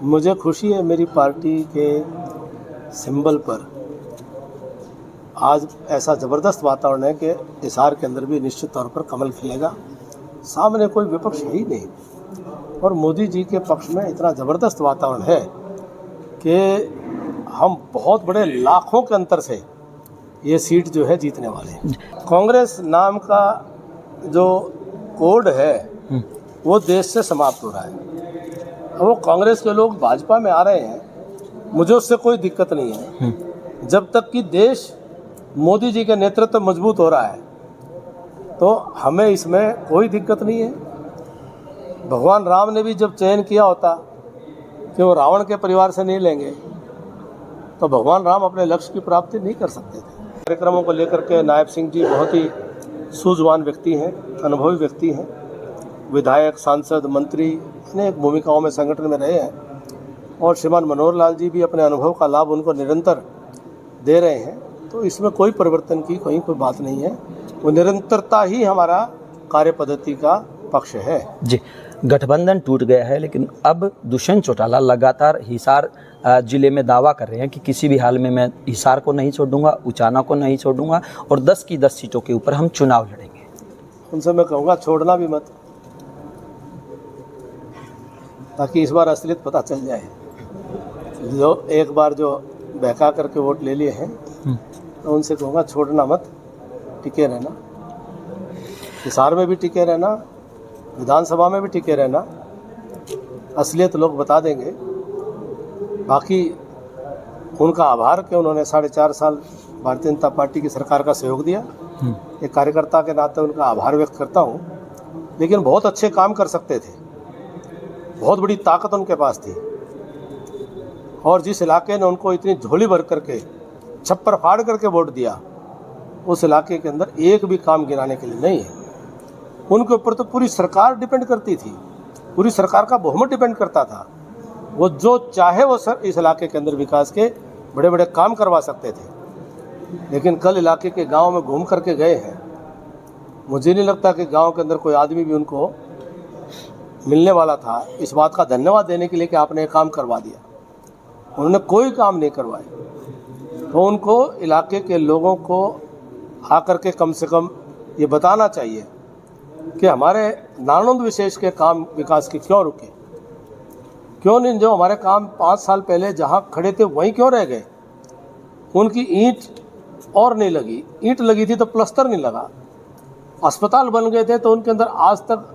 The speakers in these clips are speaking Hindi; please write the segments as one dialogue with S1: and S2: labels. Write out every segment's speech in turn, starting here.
S1: मुझे खुशी है मेरी पार्टी के सिंबल पर आज ऐसा ज़बरदस्त वातावरण है कि हिसार के अंदर भी निश्चित तौर पर कमल खिलेगा। सामने कोई विपक्ष है ही नहीं और मोदी जी के पक्ष में इतना ज़बरदस्त वातावरण है कि हम बहुत बड़े लाखों के अंतर से ये सीट जो है जीतने वाले हैं। कांग्रेस नाम का जो कोड है वो देश से समाप्त हो रहा है। वो कांग्रेस के लोग भाजपा में आ रहे हैं, मुझे उससे कोई दिक्कत नहीं है जब तक कि देश मोदी जी के नेतृत्व मजबूत हो रहा है, तो हमें इसमें कोई दिक्कत नहीं है। भगवान राम ने भी जब चयन किया होता कि वो रावण के परिवार से नहीं लेंगे, तो भगवान राम अपने लक्ष्य की प्राप्ति नहीं कर सकते थे। कार्यक्रमों को लेकर के नायब सिंह जी बहुत ही सूझवान व्यक्ति हैं, अनुभवी व्यक्ति हैं, विधायक, सांसद, मंत्री अनेक भूमिकाओं में संगठन में रहे हैं और श्रीमान मनोहर लाल जी भी अपने अनुभव का लाभ उनको निरंतर दे रहे हैं। तो इसमें कोई परिवर्तन की कोई बात नहीं है, वो निरंतरता ही हमारा कार्य पद्धति का पक्ष है।
S2: जी, गठबंधन टूट गया है, लेकिन अब दुष्यंत चौटाला लगातार हिसार जिले में दावा कर रहे हैं कि किसी भी हाल में मैं हिसार को नहीं छोड़ूंगा, उचाना को नहीं छोड़ूंगा और 10 की 10 सीटों के ऊपर हम चुनाव लड़ेंगे।
S1: उनसे मैं कहूँगा छोड़ना भी मत, ताकि इस बार असलियत पता चल जाए। जो एक बार जो बहका करके वोट ले लिए हैं, तो उनसे कहूँगा छोड़ना मत, टिके रहना, हिसार में भी टिके रहना, विधानसभा में भी टिके रहना। असलियत लोग बता देंगे। बाकी उनका आभार कि उन्होंने 4.5 साल भारतीय जनता पार्टी की सरकार का सहयोग दिया। एक कार्यकर्ता के नाते उनका आभार व्यक्त करता हूँ, लेकिन बहुत अच्छे काम कर सकते थे, बहुत बड़ी ताकत उनके पास थी और जिस इलाके ने उनको इतनी झोली भर करके छप्पर फाड़ करके वोट दिया, उस इलाके के अंदर एक भी काम गिनाने के लिए नहीं है। उनके ऊपर तो पूरी सरकार डिपेंड करती थी, पूरी सरकार का बहुमत डिपेंड करता था। वो जो चाहे वो सर इस इलाके के अंदर विकास के बड़े बड़े काम करवा सकते थे, लेकिन कल इलाके के गांव में घूम करके गए हैं। मुझे नहीं लगता कि गांव के अंदर कोई आदमी भी उनको मिलने वाला था इस बात का धन्यवाद देने के लिए कि आपने एक काम करवा दिया। उन्होंने कोई काम नहीं करवाए, तो उनको इलाके के लोगों को आकर के कम से कम ये बताना चाहिए कि हमारे नानंद विशेष के काम विकास के क्यों रुके, क्यों नहीं, जो हमारे काम 5 साल पहले जहाँ खड़े थे वहीं क्यों रह गए। उनकी ईंट और नहीं लगी, ईंट लगी थी तो प्लस्तर नहीं लगा। अस्पताल बन गए थे तो उनके अंदर आज तक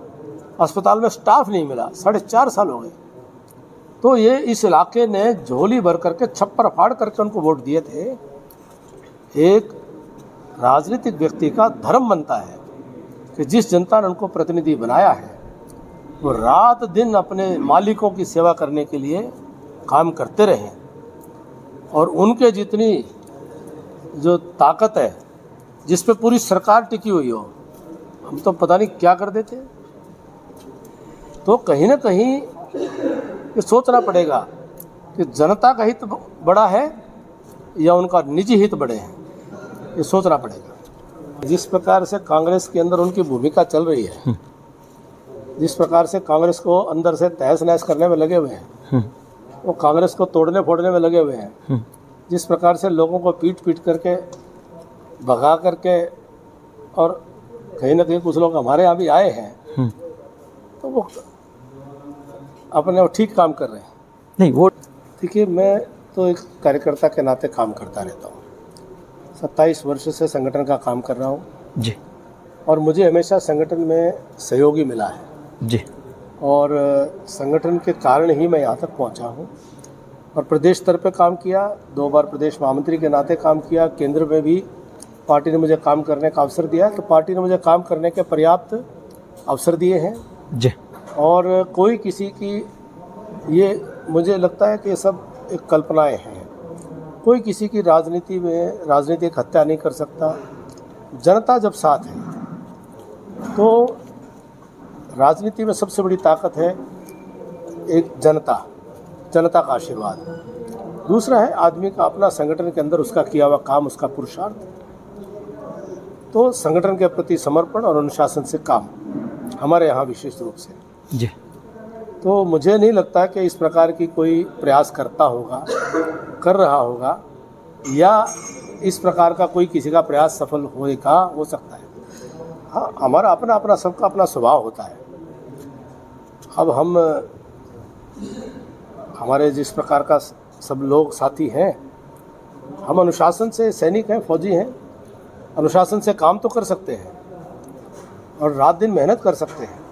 S1: अस्पताल में स्टाफ नहीं मिला, 4.5 साल हो गए। तो ये इस इलाके ने झोली भर करके छप्पर फाड़ करके उनको वोट दिए थे। एक राजनीतिक व्यक्ति का धर्म बनता है कि जिस जनता ने उनको प्रतिनिधि बनाया है वो रात दिन अपने मालिकों की सेवा करने के लिए काम करते रहें और उनके जितनी जो ताकत है जिस पे पूरी सरकार टिकी हुई हो, हम तो पता नहीं क्या कर देते। तो कहीं ना कहीं ये सोचना पड़ेगा कि जनता का हित बड़ा है या उनका निजी हित बड़े हैं, ये सोचना पड़ेगा। जिस प्रकार से कांग्रेस के अंदर उनकी भूमिका चल रही है, जिस प्रकार से कांग्रेस को अंदर से तहस नहस करने में लगे हुए हैं, वो कांग्रेस को तोड़ने फोड़ने में लगे हुए हैं, जिस प्रकार से लोगों को पीट पीट करके भगा करके, और कहीं ना कहीं कुछ लोग हमारे यहाँ भी आए हैं, तो वो अपने ठीक काम कर रहे हैं।
S2: नहीं, वो
S1: देखिए, मैं तो एक कार्यकर्ता के नाते काम करता रहता हूँ। 27 वर्ष से संगठन का काम कर रहा हूँ
S2: जी,
S1: और मुझे हमेशा संगठन में सहयोगी मिला है
S2: जी,
S1: और संगठन के कारण ही मैं यहाँ तक पहुँचा हूँ और प्रदेश स्तर पे काम किया, 2 बार प्रदेश महामंत्री के नाते काम किया। केंद्र में भी पार्टी ने मुझे काम करने का अवसर दिया, तो पार्टी ने मुझे काम करने के पर्याप्त अवसर दिए हैं
S2: जी।
S1: और कोई किसी की, ये मुझे लगता है कि ये सब एक कल्पनाएं हैं। कोई किसी की राजनीति में राजनीतिक हत्या नहीं कर सकता। जनता जब साथ है तो राजनीति में सबसे बड़ी ताकत है एक जनता का आशीर्वाद। दूसरा है आदमी का अपना संगठन के अंदर उसका किया हुआ काम, उसका पुरुषार्थ। तो संगठन के प्रति समर्पण और अनुशासन से काम हमारे यहाँ विशेष रूप से।
S2: जी,
S1: तो मुझे नहीं लगता कि इस प्रकार की कोई प्रयास करता होगा, कर रहा होगा, या इस प्रकार का कोई किसी का प्रयास सफल होएगा, हो सकता है। हाँ, हमारा अपना अपना सबका अपना स्वभाव होता है। अब हम हमारे जिस प्रकार का सब लोग साथी हैं, हम अनुशासन से सैनिक हैं, फौजी हैं, अनुशासन से काम तो कर सकते हैं और रात दिन मेहनत कर सकते हैं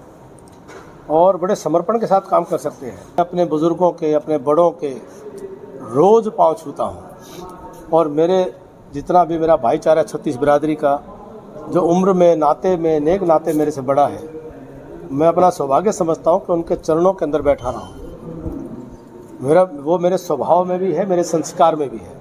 S1: और बड़े समर्पण के साथ काम कर सकते हैं। अपने बुज़ुर्गों के, अपने बड़ों के रोज़ पाँव छूता हूँ और मेरे जितना भी मेरा भाईचारा छत्तीस बिरादरी का, जो उम्र में, नाते में, नेक नाते मेरे से बड़ा है, मैं अपना सौभाग्य समझता हूँ कि उनके चरणों के अंदर बैठा रहा हूँ। वो मेरे स्वभाव में भी है, मेरे संस्कार में भी है।